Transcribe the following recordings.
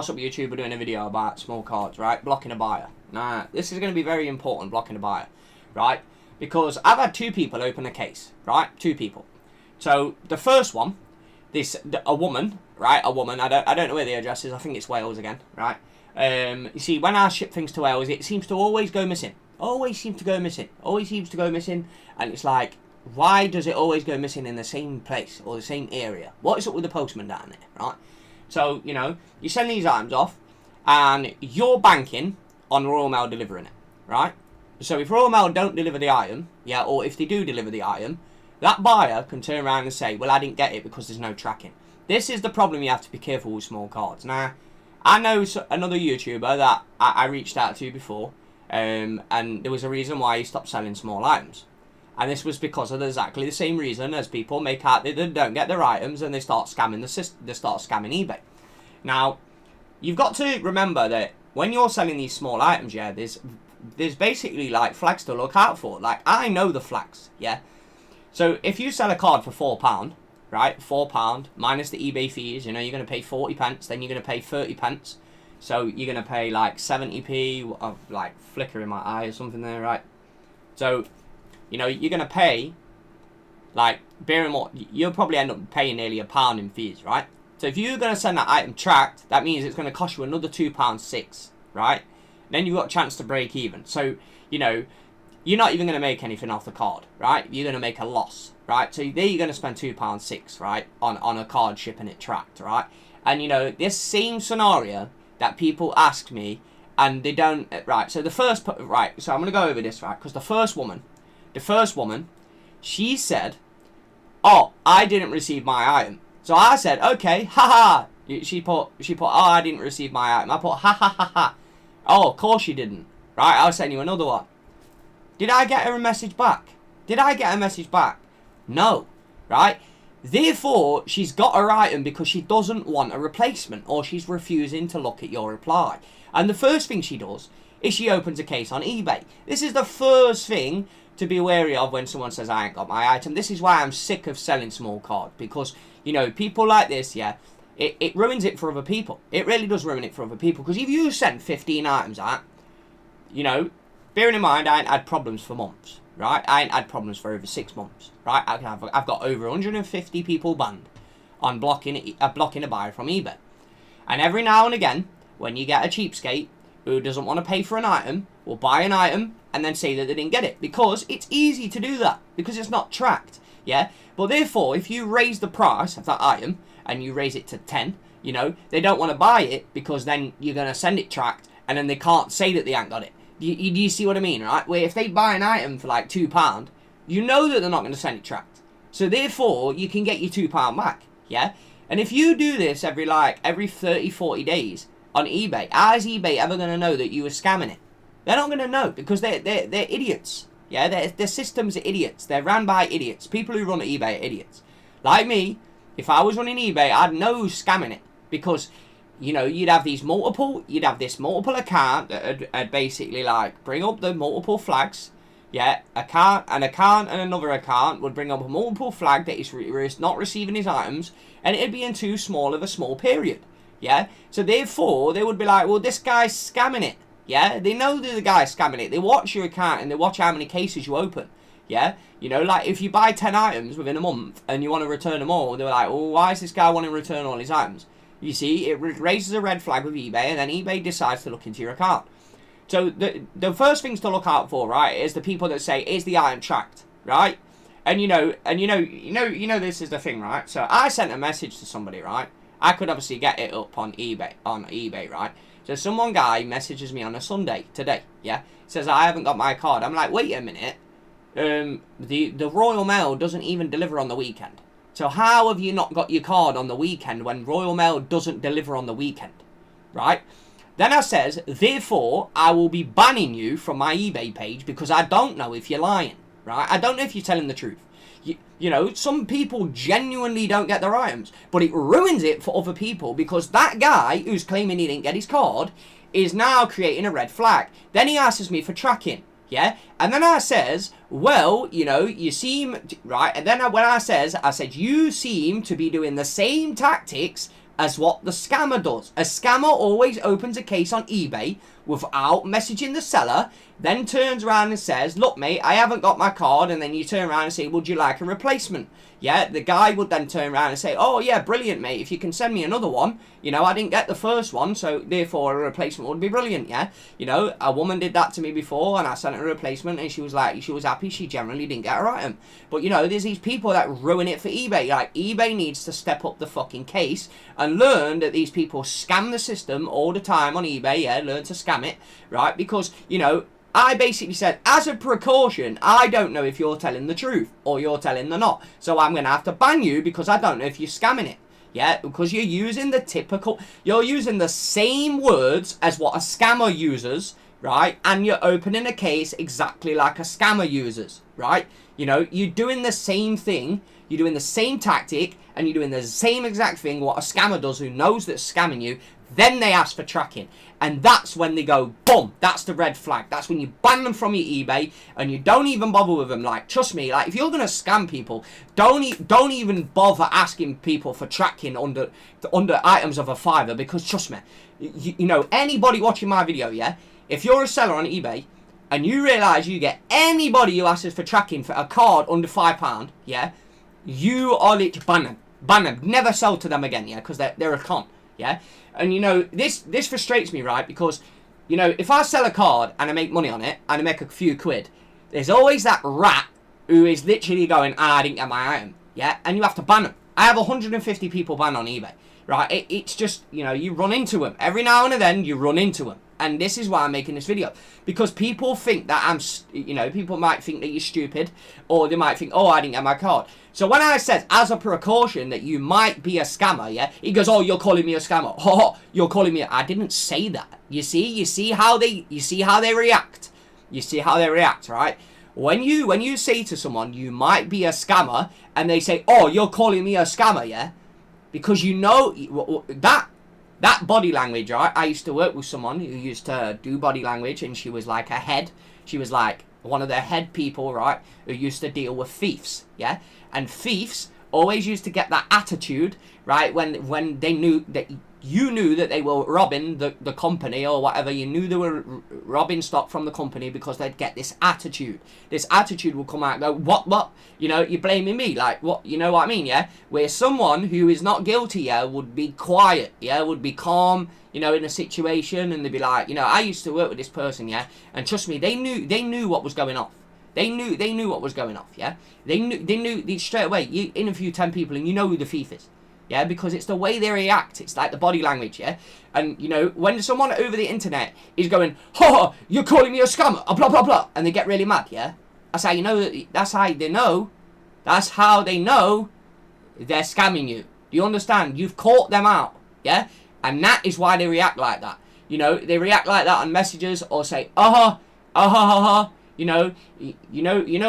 What's up, YouTuber, doing a video about small cards, right? Blocking a buyer. Now, this is going to be very important, blocking a buyer, right? Because I've had two people open a case, right? Two people. So, the first one, a woman, right? A woman, I don't know where the address is, I think it's Wales again, right? You see, when I ship things to Wales, it seems to always go missing. Always seems to go missing. Always seems to go missing, and it's like, why does it always go missing in the same place or the same area? What is up with the postman down there, right? So, you know, you send these items off, and you're banking on Royal Mail delivering it, right? So if Royal Mail don't deliver the item, yeah, or if they do deliver the item, that buyer can turn around and say, well, I didn't get it because there's no tracking. This is the problem you have to be careful with small cards. Now, I know another YouTuber that I reached out to before, and there was a reason why he stopped selling small items. And this was because of exactly the same reason as people make out they don't get their items and they start scamming the system. They start scamming eBay. Now, you've got to remember that when you're selling these small items, yeah, there's basically like flags to look out for. Like, I know the flags, yeah. So if you sell a card for £4, right, £4 minus the eBay fees, you know, you're going to pay 40 pence, then you're going to pay 30 pence. So you're going to pay like 70p of like flicker in my eye or something there, right? So, you know, you're going to pay, like, bear in mind, you'll probably end up paying nearly £1 in fees, right? So if you're going to send that item tracked, that means it's going to cost you another £2.06, right? Then you've got a chance to break even. So, you know, you're not even going to make anything off the card, right? You're going to make a loss, right? So there you're going to spend £2.06, right, on a card shipping it tracked, right? And, you know, this same scenario that people ask me, and they don't, right, so the first, right, so I'm going to go over this, right, because the first woman, she said, oh, I didn't receive my item. So I said, okay, haha. She put, oh, I didn't receive my item. I put, ha ha ha ha. Oh, of course you didn't. Right, I'll send you another one. Did I get her a message back? Did I get a message back? No. Right? Therefore, she's got her item because she doesn't want a replacement, or she's refusing to look at your reply. And the first thing she does is she opens a case on eBay. This is the first thing to be wary of when someone says, I ain't got my item. This is why I'm sick of selling small cards, because, you know, people like this, yeah, it ruins it for other people. It really does ruin it for other people, because if you send 15 items out, you know, bearing in mind, I ain't had problems for months, right? I ain't had problems for over 6 months, right? I've got over 150 people banned on blocking a buyer from eBay. And every now and again, when you get a cheapskate who doesn't want to pay for an item, will buy an item and then say that they didn't get it, because it's easy to do that, because it's not tracked, yeah? But therefore, if you raise the price of that item and you raise it to 10, you know, they don't want to buy it, because then you're going to send it tracked and then they can't say that they ain't got it. Do you see what I mean, right? Where if they buy an item for like £2, you know that they're not going to send it tracked. So therefore, you can get your £2 back, yeah? And if you do this every 30, 40 days on eBay, how is eBay ever going to know that you were scamming it? They're not going to know, because they're idiots. Yeah, their systems are idiots. They're ran by idiots. People who run eBay are idiots. Like me, if I was running eBay, I'd know scamming it, because, you know, you'd have this multiple account that basically like bring up the multiple flags. Yeah, an account and another account would bring up a multiple flag that is not receiving his items, and it'd be in too small of a small period. Yeah, so therefore they would be like, well, this guy's scamming it. Yeah, they know that the guy's scamming it. They watch your account and they watch how many cases you open. Yeah, you know, like if you buy 10 items within a month and you want to return them all, they're like, well, why is this guy wanting to return all his items? You see, it raises a red flag with eBay, and then eBay decides to look into your account. So the first things to look out for, right, is the people that say, is the item tracked, right? And you know, this is the thing, right? So I sent a message to somebody, right? I could obviously get it up on eBay, right? So some guy messages me on a Sunday today, yeah? Says, I haven't got my card. I'm like, wait a minute. The Royal Mail doesn't even deliver on the weekend. So how have you not got your card on the weekend when Royal Mail doesn't deliver on the weekend, right? Then I says, therefore, I will be banning you from my eBay page, because I don't know if you're lying, right? I don't know if you're telling the truth. You know, some people genuinely don't get their items, but it ruins it for other people, because that guy who's claiming he didn't get his card is now creating a red flag. Then he asks me for tracking, yeah? And then I says, well, you know, you seem, right? And then when I said, you seem to be doing the same tactics as what the scammer does. A scammer always opens a case on eBay without messaging the seller, then turns around and says, look mate, I haven't got my card, and then you turn around and say, would you like a replacement? Yeah, the guy would then turn around and say, oh yeah, brilliant mate, if you can send me another one, you know, I didn't get the first one, so therefore a replacement would be brilliant, yeah? You know, a woman did that to me before, and I sent her a replacement, and she was like, she was happy, she generally didn't get her item. But you know, there's these people that ruin it for eBay. Like, eBay needs to step up the fucking case and learn that these people scam the system all the time on eBay, yeah, learn to scam it, right? Because, you know, I basically said, as a precaution, I don't know if you're telling the truth or you're telling the not. So I'm going to have to ban you because I don't know if you're scamming it. Yeah, because you're using you're using the same words as what a scammer uses, right? And you're opening a case exactly like a scammer uses, right? You know, you're doing the same thing, you're doing the same tactic, and you're doing the same exact thing what a scammer does who knows that's scamming you. Then they ask for tracking. And that's when they go, boom, that's the red flag. That's when you ban them from your eBay and you don't even bother with them. Like, trust me, like, if you're going to scam people, don't even bother asking people for tracking under items of a fiver, because trust me, you know, anybody watching my video, yeah, if you're a seller on eBay and you realise you get anybody who asks for tracking for a card under £5, yeah, you are literally ban them. Never sell to them again, yeah, because they're a con, yeah. And, you know, this frustrates me, right? Because, you know, if I sell a card and I make money on it and I make a few quid, there's always that rat who is literally going, I didn't get my item, yeah? And you have to ban them. I have 150 people banned on eBay, right? It's just, you know, you run into them. Every now and then you run into them. And this is why I'm making this video. Because people think that you know, people might think that you're stupid. Or they might think, oh, I didn't get my card. So when I said, as a precaution, that you might be a scammer, yeah? He goes, oh, you're calling me a scammer. Oh, you're calling me I didn't say that. You see how they react. You see how they react, right? When you say to someone, you might be a scammer, and they say, oh, you're calling me a scammer, yeah? Because you know that body language, right? I used to work with someone who used to do body language, and she was like a head. She was like one of the head people, right? Who used to deal with thieves, yeah? And thieves always used to get that attitude, right? When they knew that you knew that they were robbing the company or whatever. You knew they were robbing stock from the company because they'd get this attitude. This attitude will come out and go, what? You know, you're blaming me. Like, what? You know what I mean, yeah? Where someone who is not guilty, yeah, would be quiet, yeah? Would be calm, you know, in a situation. And they'd be like, you know, I used to work with this person, yeah? And trust me, they knew what was going on. They knew what was going off, yeah? They knew straight away. You interview 10 people and you know who the thief is. Yeah, because it's the way they react. It's like the body language, yeah? And, you know, when someone over the internet is going, ha, you're calling me a scammer, blah, blah, blah, and they get really mad, yeah? That's how you know, that's how they know they're scamming you. Do you understand? You've caught them out, yeah? And that is why they react like that. You know, they react like that on messages or say, you know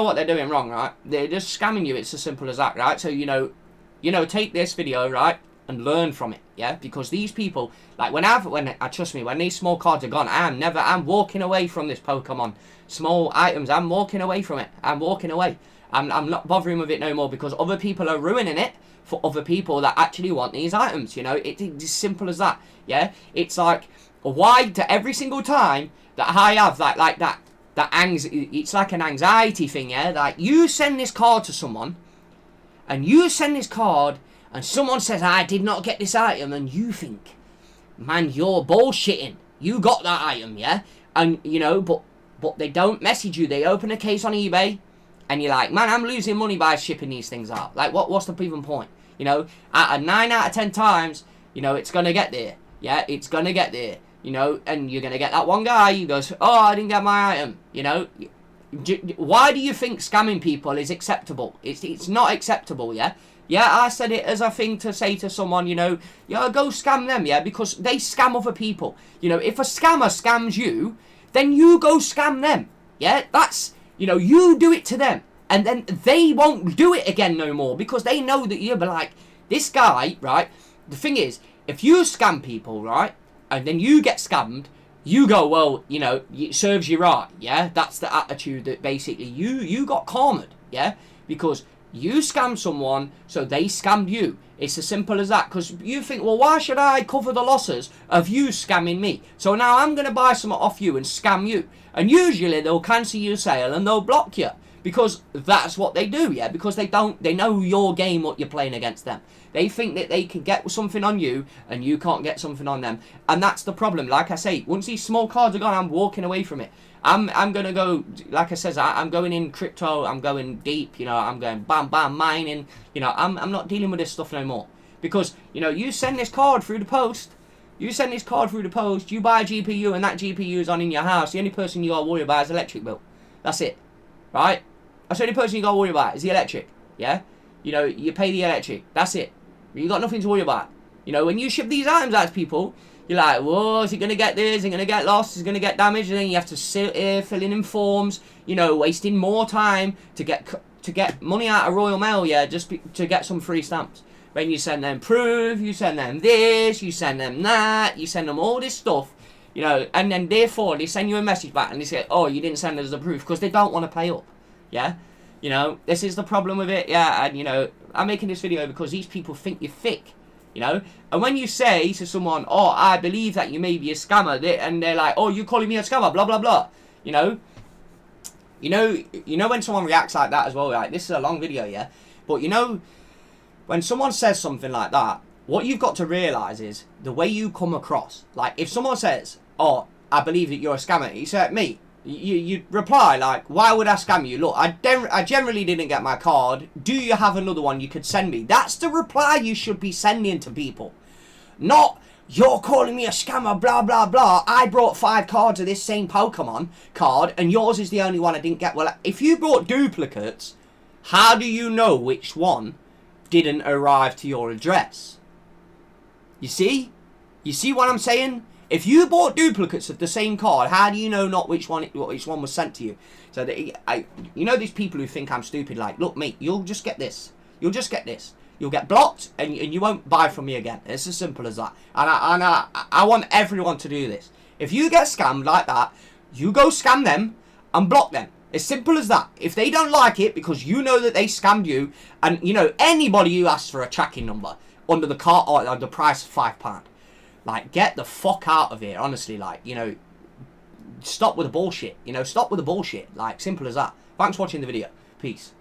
what they're doing wrong, right? They're just scamming you. It's as simple as that, right? So, you know, take this video, right, and learn from it, yeah? Because these people, like, trust me, when these small cards are gone, I'm walking away from this Pokemon small items. I'm walking away from it. I'm walking away. I'm not bothering with it no more because other people are ruining it for other people that actually want these items, you know? It's as simple as that, yeah? It's like, why to every single time that I have that it's like an anxiety thing, yeah? Like, you send this card to someone, and you send this card, and someone says, I did not get this item, and you think, man, you're bullshitting. You got that item, yeah? And, you know, but they don't message you. They open a case on eBay, and you're like, man, I'm losing money by shipping these things out. Like, what's the even point? You know, at 9 out of 10 times, you know, it's going to get there. Yeah, it's going to get there. You know, and you're going to get that one guy who goes, oh, I didn't get my item. You know, why do you think scamming people is acceptable? It's not acceptable, yeah? Yeah, I said it as a thing to say to someone, you know, yeah, go scam them, yeah? Because they scam other people. You know, if a scammer scams you, then you go scam them, yeah? That's, you know, you do it to them. And then they won't do it again no more because they know that you'll be like, this guy, right? The thing is, if you scam people, right, and then you get scammed, you go, well, you know, it serves you right, yeah? That's the attitude that basically you got cornered, yeah? Because You scammed someone, so they scammed you. It's as simple as that. Because you think, well, why should I cover the losses of you scamming me? So now I'm going to buy something off you and scam you. And usually they'll cancel your sale and they'll block you. Because that's what they do, yeah? Because they know your game, what you're playing against them. They think that they can get something on you and you can't get something on them. And that's the problem. Like I say, once these small cards are gone, I'm walking away from it. I'm going to go, like I says, I'm going in crypto, I'm going deep, you know, I'm going bam, bam, mining, you know, I'm not dealing with this stuff no more. Because, you know, you send this card through the post, you buy a GPU and that GPU is on in your house, the only person you got to worry about is the electric bill. That's it, right? That's the only person you got to worry about is the electric, yeah? You know, you pay the electric, that's it. You got nothing to worry about. You know, when you ship these items out to people, you're like, whoa, is he going to get this? Is he going to get lost? Is he going to get damaged? And then you have to sit here filling in forms, you know, wasting more time to get money out of Royal Mail, yeah, to get some free stamps. When you send them proof, you send them this, you send them that, you send them all this stuff, you know, and then therefore they send you a message back and they say, oh, you didn't send us the proof because they don't want to pay up, yeah? You know, this is the problem with it, yeah, and, you know, I'm making this video because these people think you're thick. You know, and when you say to someone, oh, I believe that you may be a scammer, and they're like, oh, you calling me a scammer, blah, blah, blah. You know when someone reacts like that as well, like, this is a long video, yeah? But, you know, when someone says something like that, what you've got to realise is the way you come across. Like, if someone says, oh, I believe that you're a scammer, you say, me. You reply like, why would I scam you? Look, I generally didn't get my card. Do you have another one you could send me? That's the reply you should be sending to people. Not, you're calling me a scammer, blah, blah, blah. I brought 5 cards of this same Pokemon card and yours is the only one I didn't get. Well, if you brought duplicates, how do you know which one didn't arrive to your address? You see? You see what I'm saying? If you bought duplicates of the same card, how do you know not which one was sent to you? So you know these people who think I'm stupid, like, look, mate, you'll just get this. You'll just get this. You'll get blocked and you won't buy from me again. It's as simple as that. And I want everyone to do this. If you get scammed like that, you go scam them and block them. As simple as that. If they don't like it because you know that they scammed you, and, you know, anybody who asks for a tracking number under the cart or the price of £5, like, get the fuck out of here, honestly. Like, you know, stop with the bullshit. You know, stop with the bullshit. Like, simple as that. Thanks for watching the video. Peace.